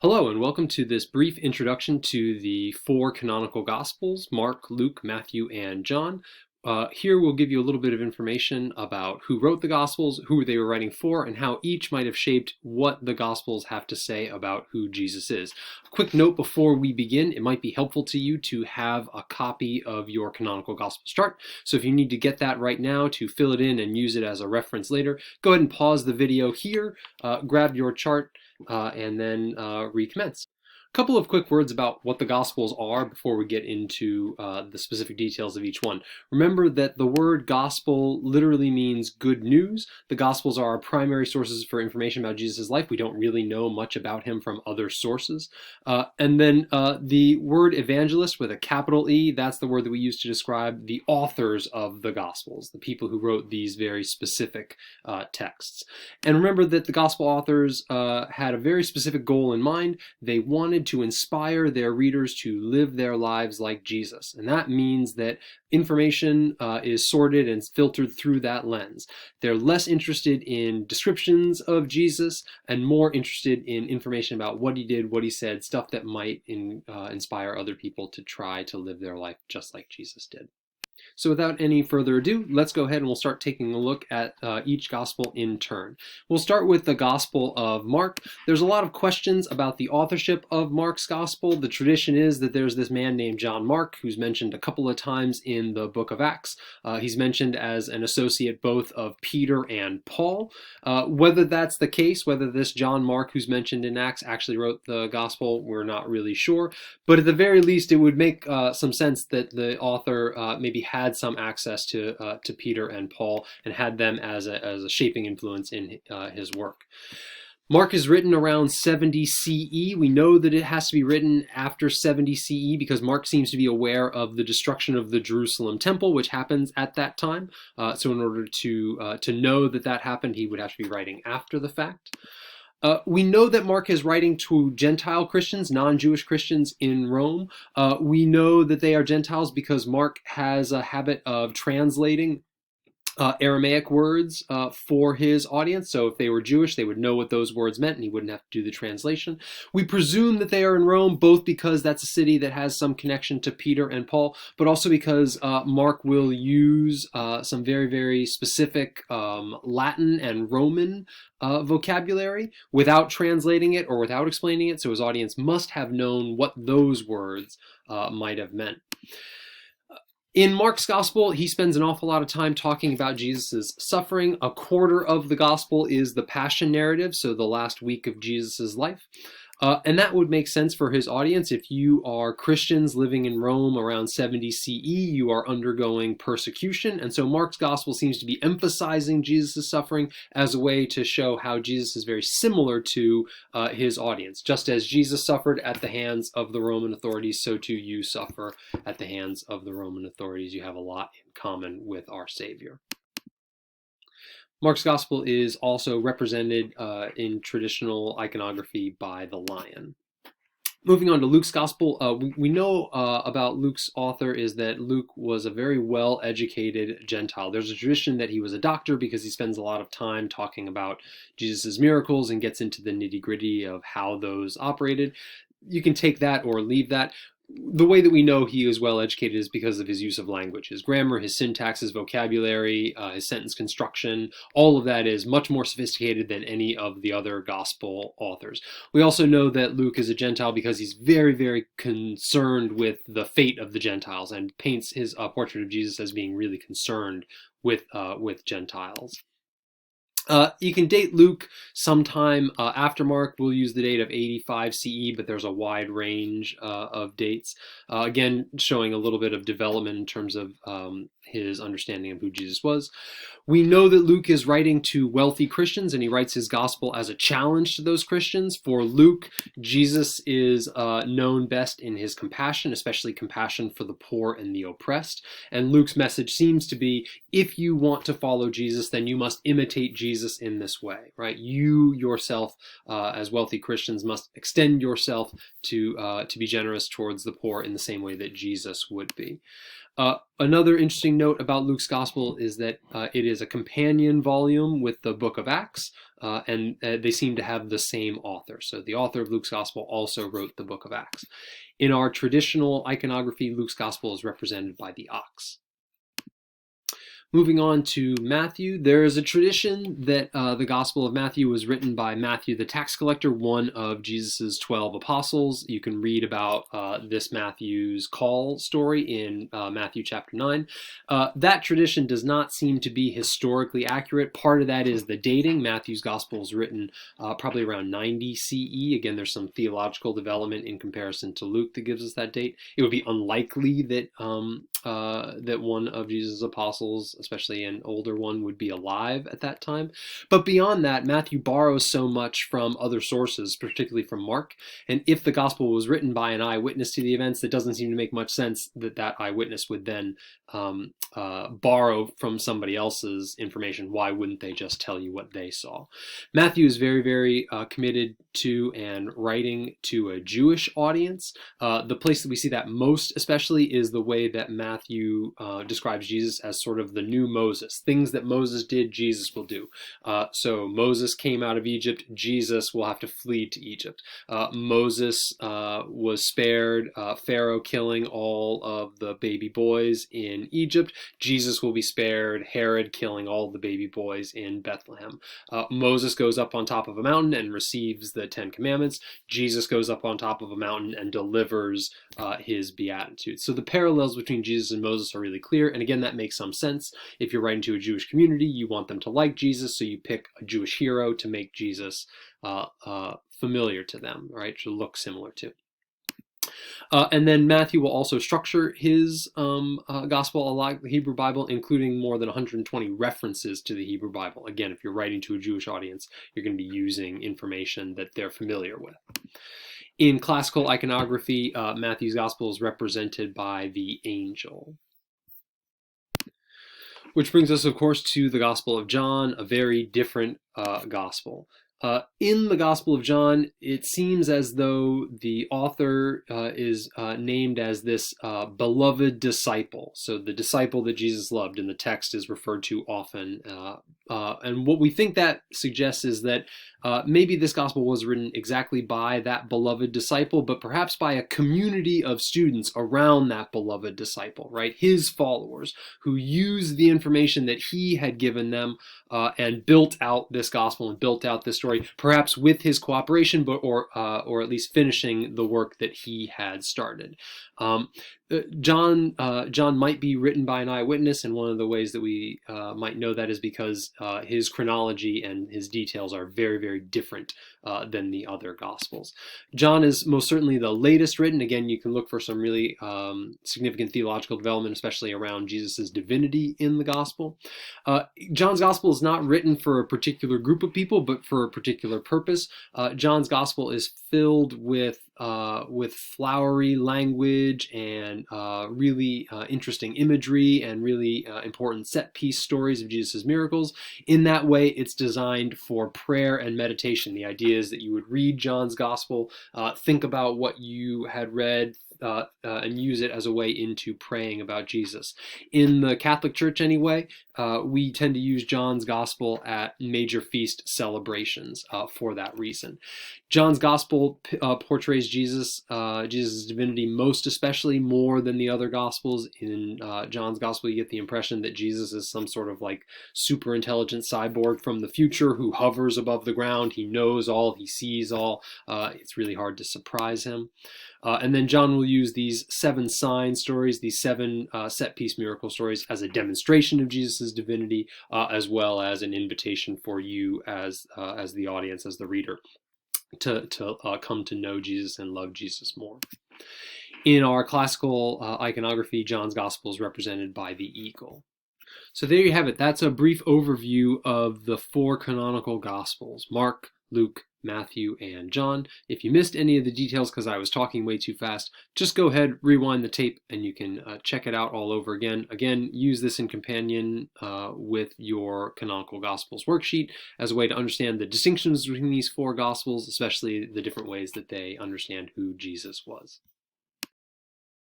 Hello, and welcome to this brief introduction to the four canonical Gospels, Mark, Luke, Matthew, and John. Here we'll give you a little bit of information about who wrote the Gospels, who they were writing for, and how each might have shaped what the Gospels have to say about who Jesus is. A quick note before we begin, it might be helpful to you to have a copy of your canonical Gospels chart. So if you need to get that right now to fill it in and use it as a reference later, go ahead and pause the video here, grab your chart, and then recommence. A couple of quick words about what the Gospels are before we get into the specific details of each one. Remember that the word gospel literally means good news. The Gospels are our primary sources for information about Jesus' life. We don't really know much about him from other sources. And then the word evangelist with a capital E, that's the word that we use to describe the authors of the Gospels, the people who wrote these very specific texts. And remember that the Gospel authors had a very specific goal in mind. They wanted to inspire their readers to live their lives like Jesus. And that means that information is sorted and filtered through that lens. They're less interested in descriptions of Jesus and more interested in information about what he did, what he said, stuff that might inspire other people to try to live their life just like Jesus did. So without any further ado, let's go ahead and we'll start taking a look at each gospel in turn. We'll start with the Gospel of Mark. There's a lot of questions about the authorship of Mark's gospel. The tradition is that there's this man named John Mark who's mentioned a couple of times in the book of Acts. He's mentioned as an associate both of Peter and Paul. Whether that's the case, whether this John Mark who's mentioned in Acts actually wrote the gospel, we're not really sure. But at the very least, it would make some sense that the author maybe had some access to Peter and Paul and had them as a shaping influence in his work. Mark is written around 70 CE. We know that it has to be written after 70 CE because Mark seems to be aware of the destruction of the Jerusalem temple, which happens at that time. So in order to know that that happened, he would have to be writing after the fact. We know that Mark is writing to Gentile Christians, non-Jewish Christians in Rome. We know that they are Gentiles because Mark has a habit of translating Aramaic words for his audience. So if they were Jewish, they would know what those words meant and he wouldn't have to do the translation. We presume that they are in Rome, both because that's a city that has some connection to Peter and Paul, but also because Mark will use some very, very specific Latin and Roman vocabulary without translating it or without explaining it. So his audience must have known what those words might have meant. In Mark's gospel, he spends an awful lot of time talking about Jesus' suffering. A quarter of the gospel is the passion narrative, so the last week of Jesus' life. And that would make sense for his audience. If you are Christians living in Rome around 70 CE, you are undergoing persecution. And so Mark's gospel seems to be emphasizing Jesus' suffering as a way to show how Jesus is very similar to his audience. Just as Jesus suffered at the hands of the Roman authorities, so too you suffer at the hands of the Roman authorities. You have a lot in common with our Savior. Mark's gospel is also represented in traditional iconography by the lion. Moving on to Luke's gospel, we know about Luke's author is that Luke was a very well-educated Gentile. There's a tradition that he was a doctor because he spends a lot of time talking about Jesus' miracles and gets into the nitty-gritty of how those operated. You can take that or leave that. The way that we know he is well educated is because of his use of language. His grammar, his syntax, his vocabulary, his sentence construction, all of that is much more sophisticated than any of the other gospel authors. We also know that Luke is a Gentile because he's very, very concerned with the fate of the Gentiles and paints his portrait of Jesus as being really concerned with Gentiles. You can date Luke sometime after Mark. We'll use the date of 85 CE, but there's a wide range of dates. Again, showing a little bit of development in terms of his understanding of who Jesus was. We know that Luke is writing to wealthy Christians, and he writes his gospel as a challenge to those Christians. For Luke, Jesus is known best in his compassion, especially compassion for the poor and the oppressed. And Luke's message seems to be, if you want to follow Jesus, then you must imitate Jesus in this way, right? You yourself, as wealthy Christians, must extend yourself to be generous towards the poor in the same way that Jesus would be. Another interesting note about Luke's Gospel is that it is a companion volume with the book of Acts. and they seem to have the same author. So the author of Luke's Gospel also wrote the book of Acts. In our traditional iconography, Luke's Gospel is represented by the ox. Moving on to Matthew, there is a tradition that the Gospel of Matthew was written by Matthew the tax collector, one of Jesus's 12 apostles. You can read about this Matthew's call story in Matthew chapter 9. That tradition does not seem to be historically accurate. Part of that is the dating. Matthew's Gospel is written probably around 90 CE. Again, there's some theological development in comparison to Luke that gives us that date. It would be unlikely that that one of Jesus' apostles, especially an older one, would be alive at that time. But beyond that, Matthew borrows so much from other sources, particularly from Mark. And if the gospel was written by an eyewitness to the events, it doesn't seem to make much sense that that eyewitness would then borrow from somebody else's information. Why wouldn't they just tell you what they saw? Matthew is very, very committed to and writing to a Jewish audience. The place that we see that most especially is the way that Matthew describes Jesus as sort of the new Moses. Things that Moses did, Jesus will do. So Moses came out of Egypt, Jesus will have to flee to Egypt. Moses was spared Pharaoh killing all of the baby boys in Egypt. Jesus will be spared Herod killing all the baby boys in Bethlehem. Moses goes up on top of a mountain and receives the Ten Commandments. Jesus goes up on top of a mountain and delivers his Beatitudes. So the parallels between Jesus and Moses are really clear. And again, that makes some sense. If you're writing to a Jewish community, you want them to like Jesus, so you pick a Jewish hero to make Jesus familiar to them, right? To look similar to. And then Matthew will also structure his gospel like the Hebrew Bible, including more than 120 references to the Hebrew Bible. Again, if you're writing to a Jewish audience, you're going to be using information that they're familiar with. In classical iconography, Matthew's gospel is represented by the angel. Which brings us, of course, to the Gospel of John, a very different gospel. In the Gospel of John, it seems as though the author is named as this beloved disciple. So the disciple that Jesus loved in the text is referred to often. And what we think that suggests is that maybe this gospel was written exactly by that beloved disciple, but perhaps by a community of students around that beloved disciple, right? His followers who used the information that he had given them and built out this gospel and built out this story, perhaps with his cooperation, but or at least finishing the work that he had started. John might be written by an eyewitness, and one of the ways that we might know that is because his chronology and his details are very, very different than the other Gospels. John is most certainly the latest written. Again, you can look for some really significant theological development, especially around Jesus' divinity in the Gospel. John's Gospel is not written for a particular group of people, but for a particular purpose. John's Gospel is filled with flowery language and really interesting imagery and really important set piece stories of Jesus' miracles. In that way, it's designed for prayer and meditation. The idea is that you would read John's Gospel, think about what you had read, and use it as a way into praying about Jesus. In the Catholic Church anyway, we tend to use John's Gospel at major feast celebrations for that reason. John's Gospel portrays Jesus' divinity most especially more than the other Gospels. In John's Gospel, you get the impression that Jesus is some sort of like super intelligent cyborg from the future who hovers above the ground. He knows all, he sees all. It's really hard to surprise him. And then John will use these 7 sign stories, these 7 set-piece miracle stories, as a demonstration of Jesus' divinity, as well as an invitation for you as the audience, as the reader, to come to know Jesus and love Jesus more. In our classical iconography, John's Gospel is represented by the eagle. So there you have it. That's a brief overview of the 4 canonical Gospels: Mark, Luke, Matthew, and John. If you missed any of the details because I was talking way too fast, just go ahead, rewind the tape, and you can check it out all over again. Again, use this in companion with your Canonical Gospels worksheet as a way to understand the distinctions between these 4 Gospels, especially the different ways that they understand who Jesus was.